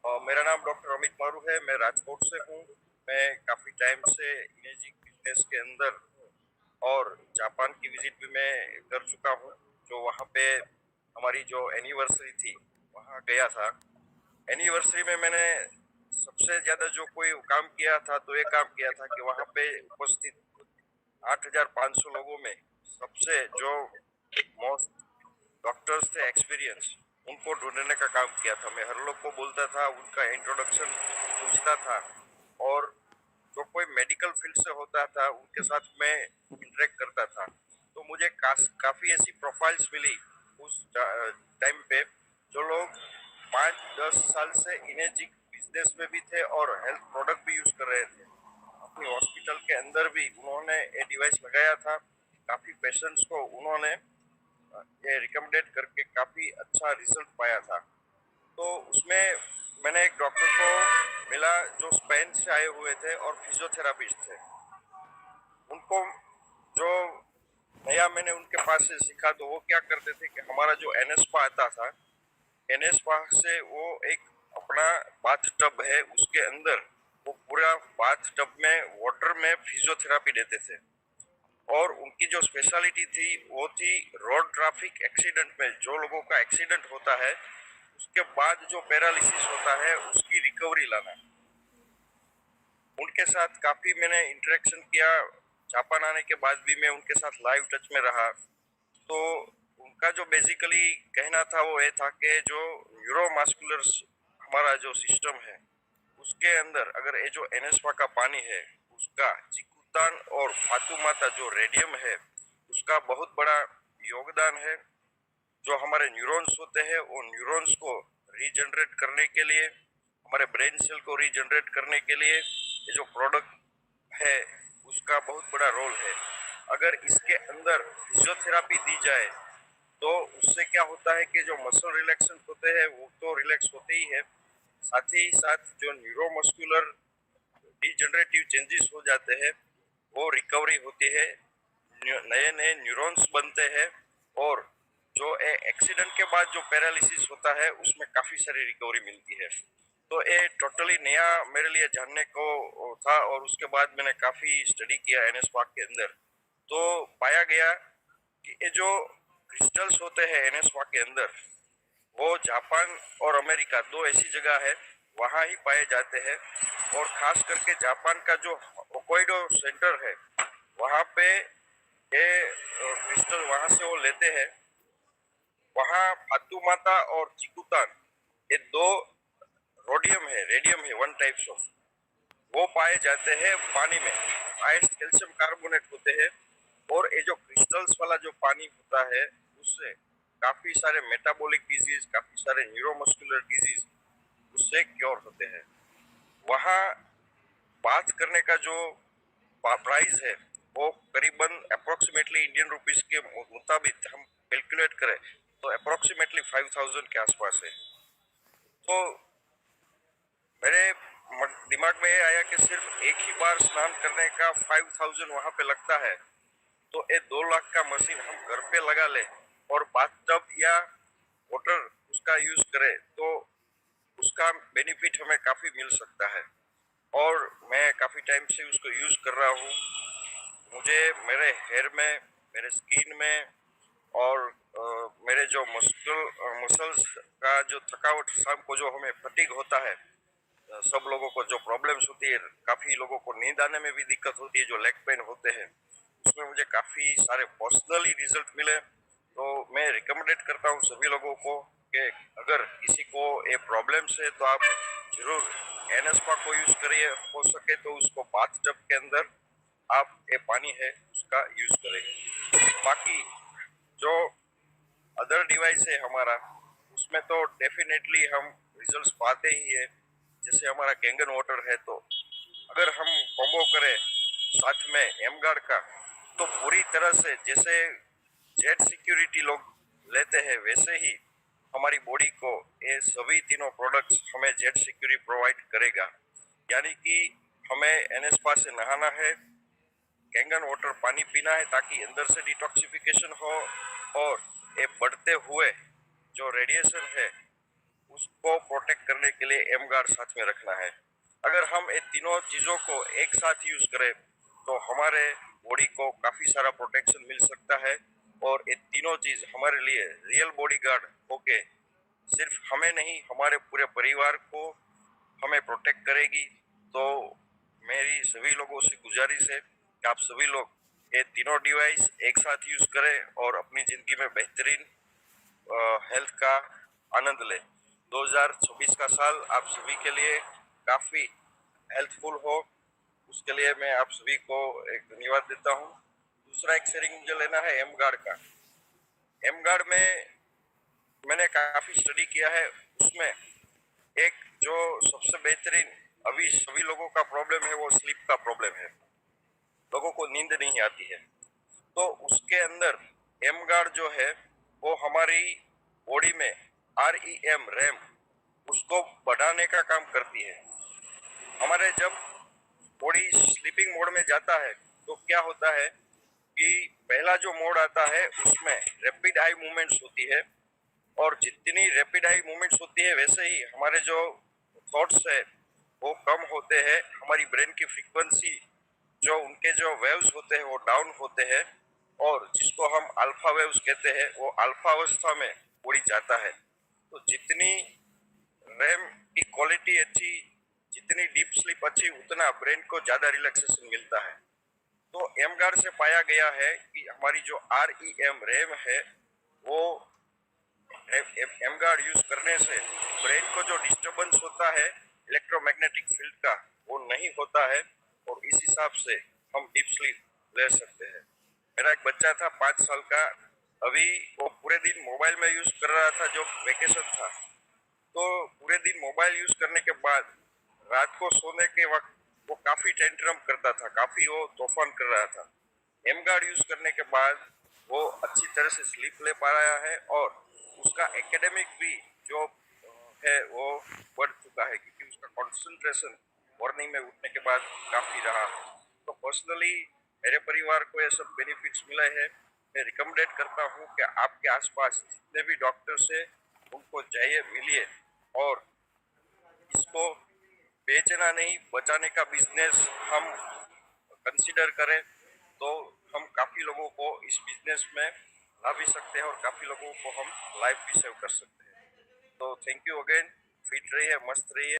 मेरा नाम डॉक्टर अमित मारू है। मैं राजकोट से हूँ। मैं काफ़ी टाइम से इमेजिंग बिजनेस के अंदर हूँ और जापान की विजिट भी मैं कर चुका हूँ। जो वहाँ पे हमारी जो एनिवर्सरी थी वहाँ गया था। एनिवर्सरी में मैंने सबसे ज़्यादा जो कोई काम किया था तो ये काम किया था कि वहाँ पे उपस्थित 8,500 लोगों में सबसे जो मोस्ट डॉक्टर्स थे एक्सपीरियंस उनको ढूंढने का काम किया था। मैं हर लोग को बोलता था, उनका इंट्रोडक्शन पूछता था और जो कोई मेडिकल फील्ड से होता था उनके साथ मैं इंटरेक्ट करता था। तो मुझे काफ़ी ऐसी प्रोफाइल्स मिली उस टाइम पे जो लोग 5-10 साल से इमेजिंग बिजनेस में भी थे और हेल्थ प्रोडक्ट भी यूज कर रहे थे। अपनी हॉस्पिटल के अंदर भी उन्होंने ये डिवाइस लगाया था। काफ़ी पेशेंट्स को उन्होंने ये रिकमेंडेड करके काफ़ी अच्छा रिजल्ट पाया था। तो उसमें मैंने एक डॉक्टर को मिला जो स्पेन से आए हुए थे और फिजियोथेरापिस्ट थे। उनको जो नया मैंने उनके पास से सीखा तो वो क्या करते थे कि हमारा जो एनएसपा आता था, एनएसपा से वो एक अपना बाथ टब है उसके अंदर वो पूरा बाथ टब में वाटर में फिजियोथेरापी देते थे। और उनकी जो स्पेशलिटी थी वो थी रोड ट्रैफिक एक्सीडेंट में जो लोगों का एक्सीडेंट होता है उसके बाद जो पैरालिसिस होता है उसकी रिकवरी लाना। उनके साथ काफ़ी मैंने इंटरेक्शन किया। जापान आने के बाद भी मैं उनके साथ लाइव टच में रहा। तो उनका जो बेसिकली कहना था वो ये था कि जो न्यूरोमस्कुलर हमारा जो सिस्टम है उसके अंदर अगर ये जो एनेस्पा का पानी है उसका चिकुतान और फातुमाता जो रेडियम है उसका बहुत बड़ा योगदान है। जो हमारे न्यूरॉन्स होते हैं वो न्यूरॉन्स को रीजनरेट करने के लिए, हमारे ब्रेन सेल को रीजनरेट करने के लिए ये जो प्रोडक्ट है उसका बहुत बड़ा रोल है। अगर इसके अंदर फिजियोथेरापी दी जाए तो उससे क्या होता है कि जो मसल रिलैक्सेशन होते हैं वो तो रिलैक्स होते ही है, साथ ही साथ जो न्यूरोमस्कुलर डिजनरेटिव चेंजेस हो जाते हैं वो रिकवरी होती है, नए नए न्यूरॉन्स बनते हैं और जो एक्सीडेंट के बाद जो पैरालिसिस होता है उसमें काफ़ी सारी रिकवरी मिलती है। तो ये टोटली नया मेरे लिए जानने को था और उसके बाद मैंने काफ़ी स्टडी किया एनएस पार्क के अंदर। तो पाया गया कि ये जो क्रिस्टल्स होते हैं एनएस पार्क के अंदर वो जापान और अमेरिका दो ऐसी जगह है वहाँ ही पाए जाते हैं। और खास करके जापान का जो होक्काइडो सेंटर है वहाँ पे ये क्रिस्टल वहाँ से वो लेते हैं। वहाँ फातुमाता और चिकुतान ये दो रोडियम है, रेडियम है, वन टाइप्स ऑफ वो पाए जाते हैं पानी में। हाईएस्ट कैल्शियम कार्बोनेट होते हैं और ये जो क्रिस्टल्स वाला जो पानी होता है उससे काफी सारे मेटाबॉलिक डिजीज, काफी सारे न्यूरोमस्कुलर डिजीज उससे क्योर होते हैं। वहाँ बात करने का जो प्राइस है वो करीबन अप्रोक्सीमेटली इंडियन रुपीस के मुताबिक हम कैलकुलेट करें तो अप्रोक्सीमेटली 5,000 के आसपास है। तो मेरे दिमाग में ये आया कि सिर्फ एक ही बार स्नान करने का 5,000 वहाँ पे लगता है तो ये 2 लाख का मशीन हम घर पे लगा ले और बाथटब या वाटर उसका यूज करें तो उसका बेनिफिट हमें काफी मिल सकता है। और मैं काफी टाइम से उसको यूज कर रहा हूँ। मुझे मेरे हेयर में, मेरे स्किन में और मेरे जो मसल्स का जो थकावट शाम को जो हमें फटीग होता है, सब लोगों को जो प्रॉब्लम्स होती है, काफी लोगों को नींद आने में भी दिक्कत होती है, जो लेग पेन होते हैं उसमें मुझे काफी सारे पर्सनली रिजल्ट मिले। तो मैं रिकमेंडेड करता हूँ सभी लोगों को कि अगर किसी को ये प्रॉब्लम्स है तो आप जरूर एनएसपा को यूज करिए। हो सके तो उसको बाथ टब के अंदर आप ये पानी है उसका यूज करें। बाकी जो अदर डिवाइस है हमारा उसमें तो डेफिनेटली हम रिजल्ट्स पाते ही है। जैसे हमारा कैंगन वाटर है तो अगर हम कॉम्बो करें साथ में एम गार्ड का तो पूरी तरह से जैसे जेट सिक्योरिटी लोग लेते हैं वैसे ही हमारी बॉडी को ये सभी तीनों प्रोडक्ट्स हमें जेट सिक्योरिटी प्रोवाइड करेगा। यानी कि हमें एनएसपा से नहाना है, कैंगन वाटर पानी पीना है ताकि अंदर से डिटॉक्सिफिकेशन हो और ये बढ़ते हुए जो रेडिएशन है उसको प्रोटेक्ट करने के लिए एम गार्ड साथ में रखना है। अगर हम ये तीनों चीज़ों को एक साथ यूज करें तो हमारे बॉडी को काफ़ी सारा प्रोटेक्शन मिल सकता है, और ये तीनों चीज़ हमारे लिए रियल बॉडी गार्ड होके सिर्फ हमें नहीं, हमारे पूरे परिवार को हमें प्रोटेक्ट करेगी। तो मेरी सभी लोगों से गुजारिश है कि आप सभी लोग ये तीनों डिवाइस एक साथ यूज करें और अपनी ज़िंदगी में बेहतरीन हेल्थ का आनंद लें। 2026 का साल आप सभी के लिए काफ़ी हेल्थफुल हो, उसके लिए मैं आप सभी को एक धन्यवाद देता हूँ। दूसरा एक शेयरिंग मुझे लेना है एम गार्ड का। एम गार्ड में मैंने काफ़ी स्टडी किया है, उसमें एक जो सबसे बेहतरीन अभी सभी लोगों का प्रॉब्लम है वो स्लीप का प्रॉब्लम है, लोगों को नींद नहीं आती है। तो उसके अंदर एम गार्ड जो है वो हमारी बॉडी में REM रैम उसको बढ़ाने का काम करती है। हमारे जब बॉडी स्लीपिंग मोड में जाता है तो क्या होता है कि पहला जो मोड आता है उसमें रैपिड आई मूवमेंट्स होती है, और जितनी रैपिड आई मूवमेंट्स होती है वैसे ही हमारे जो थॉट्स है वो कम होते हैं, हमारी ब्रेन की फ्रीक्वेंसी जो उनके जो वेव्स होते हैं वो डाउन होते हैं, और जिसको हम अल्फा वेव्स कहते हैं वो अल्फा अवस्था में बॉडी जाता है। तो जितनी रैम की क्वालिटी अच्छी, जितनी डीप स्लीप अच्छी, उतना ब्रेन को ज़्यादा रिलैक्सेशन मिलता है। तो एम गार्ड से पाया गया है कि हमारी जो REM रैम है वो एम गार्ड यूज करने से ब्रेन को जो डिस्टरबेंस होता है इलेक्ट्रोमैग्नेटिक फील्ड का वो नहीं होता है, और इस हिसाब से हम डीप स्लीप ले सकते हैं। मेरा एक बच्चा था 5 साल का, अभी वो पूरे दिन मोबाइल में यूज कर रहा था, जो वेकेशन था। तो पूरे दिन मोबाइल यूज करने के बाद रात को सोने के वक्त वो काफी टेंट्रम करता था, काफी वो तूफान कर रहा था। एम गार्ड यूज करने के बाद वो अच्छी तरह से स्लीप ले पा रहा है, और उसका एकेडमिक भी जो है वो बढ़ चुका है, क्योंकि उसका कंसंट्रेशन मॉर्निंग में उठने के बाद काफी रहा। तो पर्सनली मेरे परिवार को ये सब बेनिफिट्स मिले हैं। मैं रिकमेंडेड करता हूँ कि आपके आसपास जितने भी डॉक्टर्स हैं उनको जाइए, मिलिए, और इसको बेचना नहीं बचाने का बिजनेस हम कंसीडर करें तो हम काफ़ी लोगों को इस बिजनेस में ला भी सकते हैं, और काफ़ी लोगों को हम लाइफ भी सेव कर सकते हैं। तो थैंक यू अगेन, फिट रहिए, मस्त रहिए।